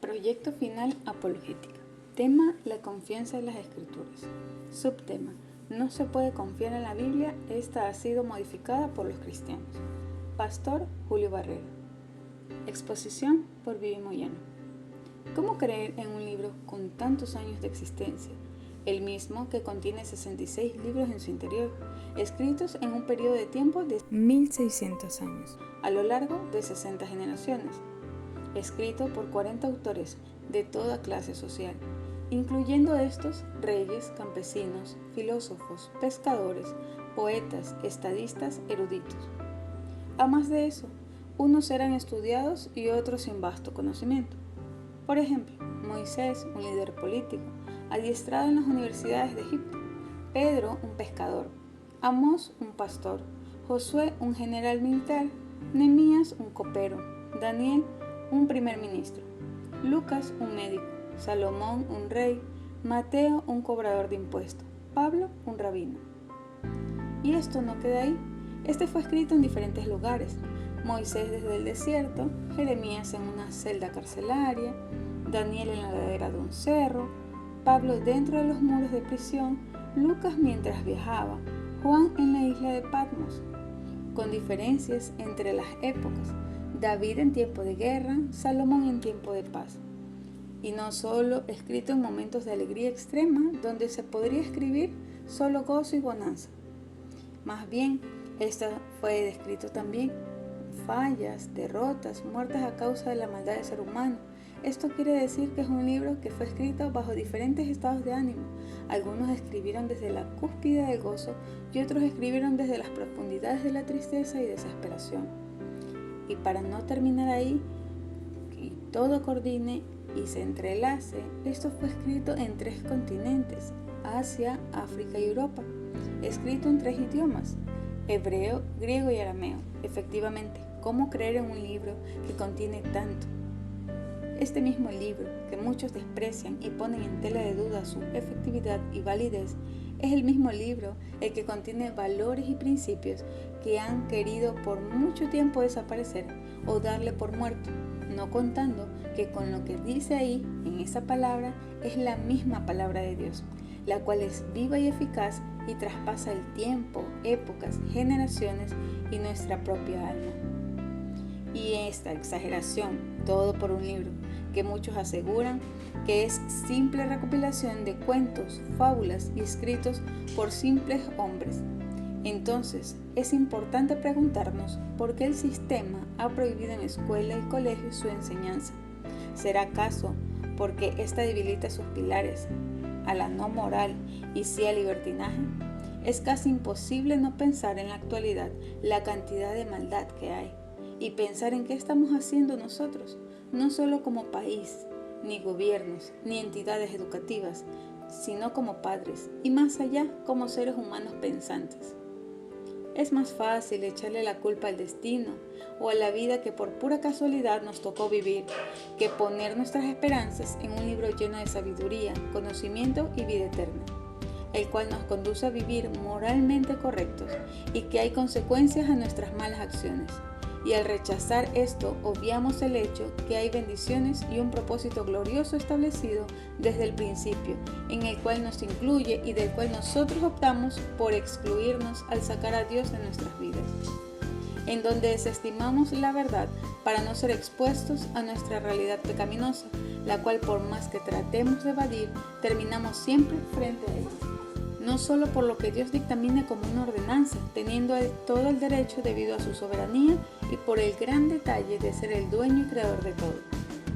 Proyecto final apologética. Tema: la confianza en las Escrituras. Subtema: no se puede confiar en la Biblia, esta ha sido modificada por los cristianos. Pastor Julio Barrera. Exposición por Vivi Moyano. ¿Cómo creer en un libro con tantos años de existencia? El mismo que contiene 66 libros en su interior, escritos en un periodo de tiempo de 1600 años, a lo largo de 60 generaciones, escrito por 40 autores de toda clase social, incluyendo estos reyes, campesinos, filósofos, pescadores, poetas, estadistas, eruditos. A más de eso, unos eran estudiados y otros sin vasto conocimiento. Por ejemplo, Moisés, un líder político, adiestrado en las universidades de Egipto; Pedro, un pescador; Amós, un pastor; Josué, un general militar; Nehemías, un copero; Daniel, un primer ministro; Lucas, un médico; Salomón, un rey; Mateo, un cobrador de impuestos; Pablo, un rabino. Y esto no queda ahí. Este fue escrito en diferentes lugares: Moisés desde el desierto, Jeremías en una celda carcelaria, Daniel en la ladera de un cerro, Pablo dentro de los muros de prisión, Lucas mientras viajaba, Juan en la isla de Patmos, con diferencias entre las épocas: David en tiempo de guerra, Salomón en tiempo de paz. Y no solo escrito en momentos de alegría extrema, donde se podría escribir solo gozo y bonanza. Más bien, esto fue descrito también fallas, derrotas, muertes a causa de la maldad del ser humano. Esto quiere decir que es un libro que fue escrito bajo diferentes estados de ánimo. Algunos escribieron desde la cúspide del gozo y otros escribieron desde las profundidades de la tristeza y desesperación. Y para no terminar ahí, y todo coordine y se entrelace, esto fue escrito en 3 continentes: Asia, África y Europa, escrito en 3 idiomas: hebreo, griego y arameo. Efectivamente, ¿cómo creer en un libro que contiene tanto? Este mismo libro, que muchos desprecian y ponen en tela de duda su efectividad y validez, es el mismo libro el que contiene valores y principios que han querido por mucho tiempo desaparecer o darle por muerto, no contando que con lo que dice ahí, en esa palabra, es la misma palabra de Dios, la cual es viva y eficaz y traspasa el tiempo, épocas, generaciones y nuestra propia alma. Y esta exageración, todo por un libro, que muchos aseguran que es simple recopilación de cuentos, fábulas y escritos por simples hombres. Entonces, es importante preguntarnos por qué el sistema ha prohibido en escuela y colegio su enseñanza. ¿Será acaso porque ésta debilita sus pilares a la no moral y sí al libertinaje? Es casi imposible no pensar en la actualidad la cantidad de maldad que hay y pensar en qué estamos haciendo nosotros, no solo como país, ni gobiernos, ni entidades educativas, sino como padres y más allá como seres humanos pensantes. Es más fácil echarle la culpa al destino o a la vida que por pura casualidad nos tocó vivir, que poner nuestras esperanzas en un libro lleno de sabiduría, conocimiento y vida eterna, el cual nos conduce a vivir moralmente correctos y que hay consecuencias a nuestras malas acciones. Y al rechazar esto, obviamos el hecho que hay bendiciones y un propósito glorioso establecido desde el principio, en el cual nos incluye y del cual nosotros optamos por excluirnos al sacar a Dios de nuestras vidas, en donde desestimamos la verdad para no ser expuestos a nuestra realidad pecaminosa, la cual por más que tratemos de evadir, terminamos siempre frente a ella. No solo por lo que Dios dictamina como una ordenanza, teniendo todo el derecho debido a su soberanía y por el gran detalle de ser el dueño y creador de todo,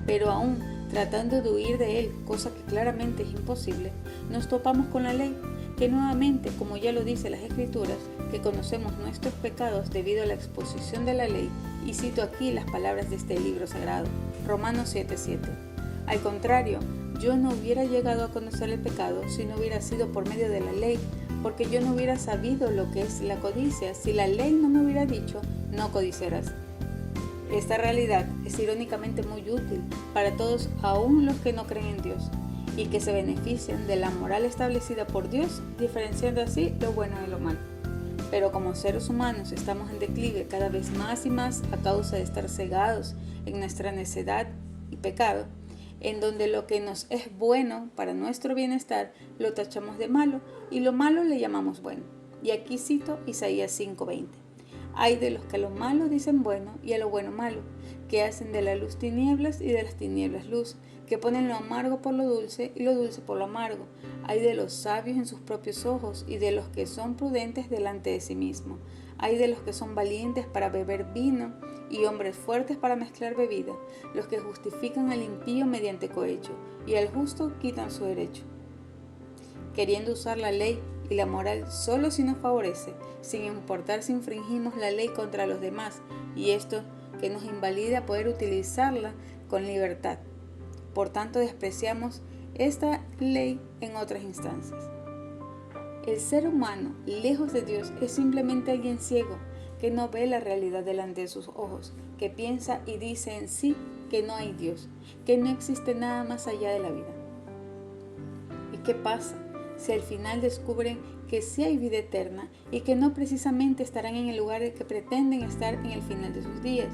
pero aún tratando de huir de él, cosa que claramente es imposible, nos topamos con la ley, que nuevamente, como ya lo dice las Escrituras, que conocemos nuestros pecados debido a la exposición de la ley, y cito aquí las palabras de este libro sagrado, Romanos 7:7. Al contrario, yo no hubiera llegado a conocer el pecado si no hubiera sido por medio de la ley, porque yo no hubiera sabido lo que es la codicia si la ley no me hubiera dicho, no codiciarás. Esta realidad es irónicamente muy útil para todos, aun los que no creen en Dios, y que se benefician de la moral establecida por Dios, diferenciando así lo bueno de lo malo. Pero como seres humanos estamos en declive cada vez más y más a causa de estar cegados en nuestra necedad y pecado. en donde lo que nos es bueno para nuestro bienestar lo tachamos de malo y lo malo le llamamos bueno. Y aquí cito Isaías 5:20. Hay de los que a lo malo dicen bueno y a lo bueno malo, que hacen de la luz tinieblas y de las tinieblas luz, que ponen lo amargo por lo dulce y lo dulce por lo amargo. Hay de los sabios en sus propios ojos y de los que son prudentes delante de sí mismo. Hay de los que son valientes para beber vino y hombres fuertes para mezclar bebida, los que justifican al impío mediante cohecho y al justo quitan su derecho, queriendo usar la ley y la moral solo si nos favorece, sin importar si infringimos la ley contra los demás, y esto que nos invalida poder utilizarla con libertad. Por tanto, despreciamos esta ley en otras instancias. El ser humano, lejos de Dios, es simplemente alguien ciego, que no ve la realidad delante de sus ojos, que piensa y dice en sí que no hay Dios, que no existe nada más allá de la vida. ¿Y qué pasa si al final descubren que sí hay vida eterna y que no precisamente estarán en el lugar que pretenden estar en el final de sus días,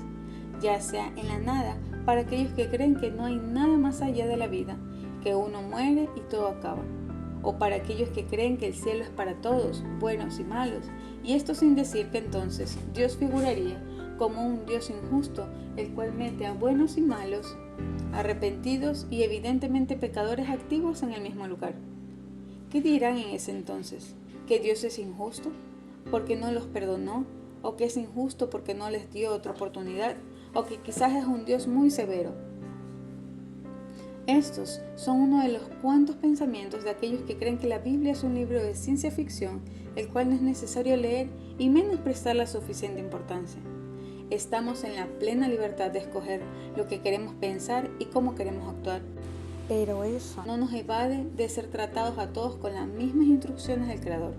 ya sea en la nada para aquellos que creen que no hay nada más allá de la vida, que uno muere y todo acaba, o para aquellos que creen que el cielo es para todos, buenos y malos, y esto sin decir que entonces Dios figuraría como un Dios injusto, el cual mete a buenos y malos, arrepentidos y evidentemente pecadores activos en el mismo lugar. ¿Qué dirán en ese entonces? ¿Que Dios es injusto porque no los perdonó? ¿O que es injusto porque no les dio otra oportunidad? ¿O que quizás es un Dios muy severo? Estos son uno de los cuantos pensamientos de aquellos que creen que la Biblia es un libro de ciencia ficción, el cual no es necesario leer y menos prestar la suficiente importancia. Estamos en la plena libertad de escoger lo que queremos pensar y cómo queremos actuar. Pero eso no nos evade de ser tratados a todos con las mismas instrucciones del Creador.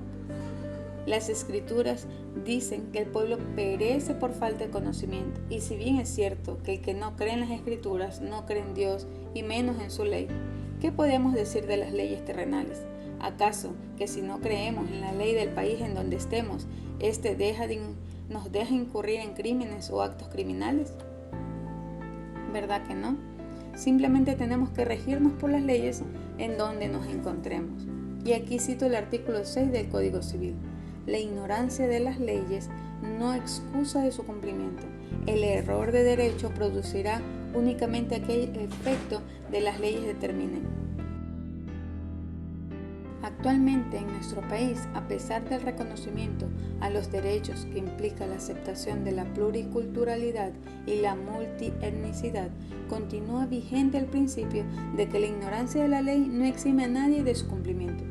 Las Escrituras dicen que el pueblo perece por falta de conocimiento, y si bien es cierto que el que no cree en las Escrituras no cree en Dios y menos en su ley, ¿qué podemos decir de las leyes terrenales? ¿Acaso que si no creemos en la ley del país en donde estemos, nos deja incurrir en crímenes o actos criminales? ¿Verdad que no? Simplemente tenemos que regirnos por las leyes en donde nos encontremos. Y aquí cito el artículo 6 del Código Civil. La ignorancia de las leyes no excusa de su cumplimiento. El error de derecho producirá únicamente aquel efecto de las leyes determinen. Actualmente en nuestro país, a pesar del reconocimiento a los derechos que implica la aceptación de la pluriculturalidad y la multietnicidad, continúa vigente el principio de que la ignorancia de la ley no exime a nadie de su cumplimiento.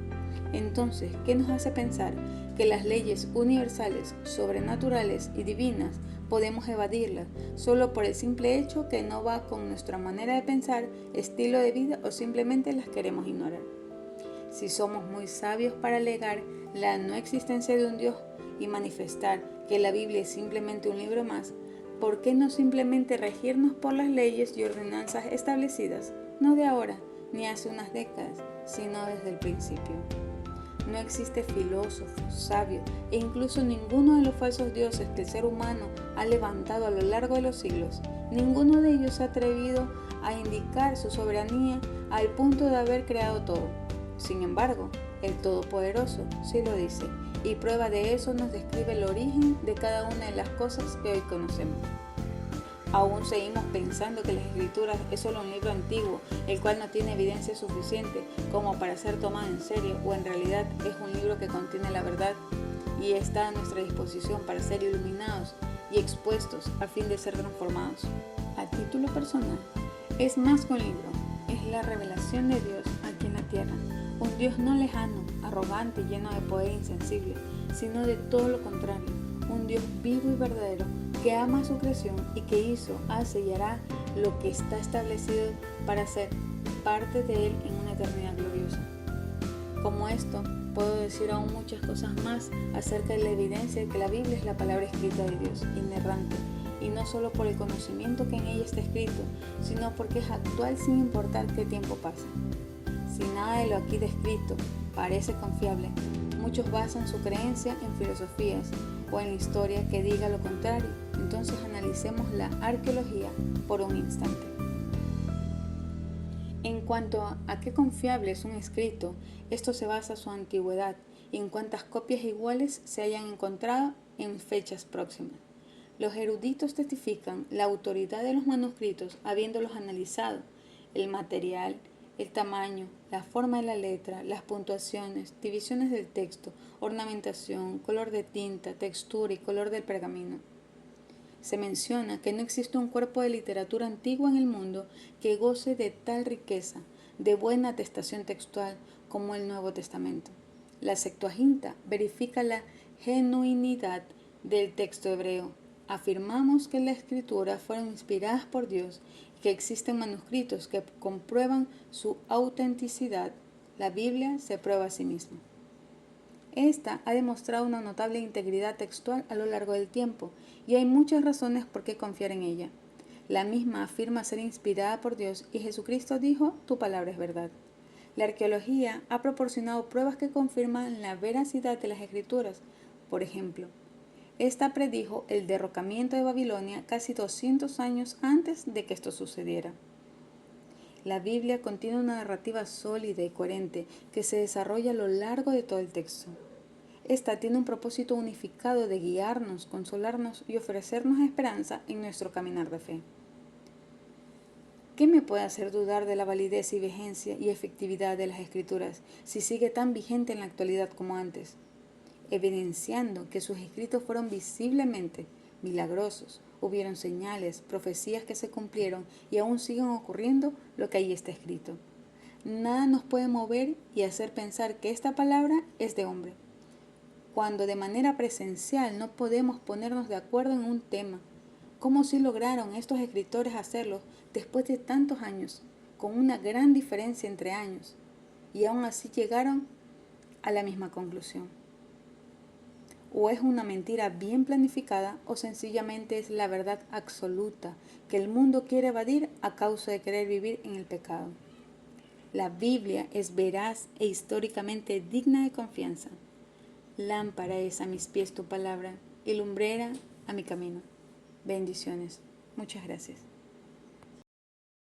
Entonces, ¿qué nos hace pensar que las leyes universales, sobrenaturales y divinas podemos evadirlas solo por el simple hecho que no va con nuestra manera de pensar, estilo de vida o simplemente las queremos ignorar? Si somos muy sabios para alegar la no existencia de un Dios y manifestar que la Biblia es simplemente un libro más, ¿por qué no simplemente regirnos por las leyes y ordenanzas establecidas, no de ahora ni hace unas décadas, sino desde el principio? No existe filósofo, sabio e incluso ninguno de los falsos dioses que el ser humano ha levantado a lo largo de los siglos. Ninguno de ellos se ha atrevido a indicar su soberanía al punto de haber creado todo. Sin embargo, el Todopoderoso sí lo dice, y prueba de eso nos describe el origen de cada una de las cosas que hoy conocemos. Aún seguimos pensando que las Escrituras es solo un libro antiguo, el cual no tiene evidencia suficiente como para ser tomado en serio, o en realidad es un libro que contiene la verdad y está a nuestra disposición para ser iluminados y expuestos a fin de ser transformados. A título personal, es más que un libro, es la revelación de Dios aquí en la tierra. Un Dios no lejano, arrogante y lleno de poder insensible, sino de todo lo contrario, un Dios vivo y verdadero que ama a su creación y que hizo, hace y hará lo que está establecido para ser parte de Él en una eternidad gloriosa. Como esto, puedo decir aún muchas cosas más acerca de la evidencia de que la Biblia es la palabra escrita de Dios, inerrante, y no solo por el conocimiento que en ella está escrito, sino porque es actual sin importar qué tiempo pase. Si nada de lo aquí descrito parece confiable, muchos basan su creencia en filosofías o en la historia que diga lo contrario. Entonces analicemos la arqueología por un instante. cuanto a qué confiable es un escrito, esto se basa en su antigüedad y en cuántas copias iguales se hayan encontrado en fechas próximas. Los eruditos testifican la autoridad de los manuscritos habiéndolos analizado, el material, el tamaño, la forma de la letra, las puntuaciones, divisiones del texto, ornamentación, color de tinta, textura y color del pergamino. Se menciona que no existe un cuerpo de literatura antigua en el mundo que goce de tal riqueza, de buena atestación textual como el Nuevo Testamento. La Septuaginta verifica la genuinidad del texto hebreo. Afirmamos que las escrituras fueron inspiradas por Dios y que existen manuscritos que comprueban su autenticidad. La Biblia se prueba a sí misma. Esta ha demostrado una notable integridad textual a lo largo del tiempo y hay muchas razones por qué confiar en ella. La misma afirma ser inspirada por Dios y Jesucristo dijo, tu palabra es verdad. La arqueología ha proporcionado pruebas que confirman la veracidad de las escrituras. Por ejemplo, esta predijo el derrocamiento de Babilonia casi 200 años antes de que esto sucediera. La Biblia contiene una narrativa sólida y coherente que se desarrolla a lo largo de todo el texto. Esta tiene un propósito unificado de guiarnos, consolarnos y ofrecernos esperanza en nuestro caminar de fe. ¿Qué me puede hacer dudar de la validez y vigencia y efectividad de las Escrituras si sigue tan vigente en la actualidad como antes? Evidenciando que sus escritos fueron visiblemente milagrosos, hubieron señales, profecías que se cumplieron y aún siguen ocurriendo lo que ahí está escrito. Nada nos puede mover y hacer pensar que esta palabra es de hombre. Cuando de manera presencial no podemos ponernos de acuerdo en un tema, ¿cómo sí lograron estos escritores hacerlo después de tantos años, con una gran diferencia entre años, y aún así llegaron a la misma conclusión? O es una mentira bien planificada o sencillamente es la verdad absoluta que el mundo quiere evadir a causa de querer vivir en el pecado. La Biblia es veraz e históricamente digna de confianza. Lámpara es a mis pies tu palabra y lumbrera a mi camino. Bendiciones. Muchas gracias.